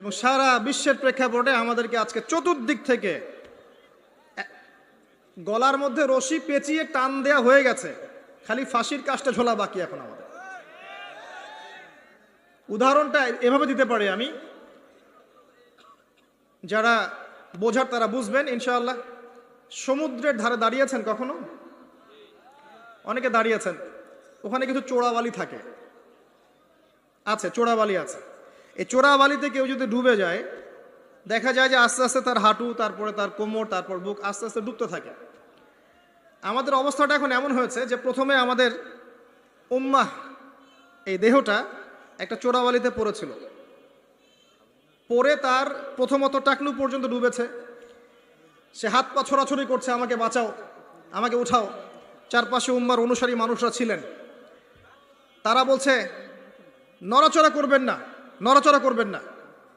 এবং সারা বিশ্বের প্রেক্ষাপটে আমাদেরকে আজকে চতুর্দিক থেকে গলার মধ্যে রশি পেঁচিয়ে টান দেয়া হয়ে গেছে, খালি ফাঁসির কাজটা ঝোলা বাকি এখন আমাদের। উদাহরণটা এভাবে দিতে পারি আমি, যারা বোঝার তারা বুঝবেন ইনশাআল্লাহ। সমুদ্রের ধারে দাঁড়িয়েছেন কখনো? অনেকে দাঁড়িয়েছেন, ওখানে কিছু চোরাবালি থাকে, আছে চোরাবালি আছে। এই চোরাবালিতে কেউ যদি ডুবে যায়, দেখা যায় যে আস্তে আস্তে তার হাঁটু, তারপরে তার কোমর, তারপর বুক আস্তে আস্তে ডুবতে থাকে। আমাদের অবস্থাটা এখন এমন হয়েছে যে প্রথমে আমাদের উম্মাহ, এই দেহটা একটা চোরাবালিতে পড়েছিল, পরে তার প্রথমত টাকনু পর্যন্ত ডুবেছে। সে হাত পা ছোড়াছড়ি করছে, আমাকে বাঁচাও, আমাকে উঠাও। চারপাশে উম্মার অনুসারী মানুষরা ছিলেন, তারা বলছে নড়াচড়া করবেন না, নড়াচড়া করবেন না।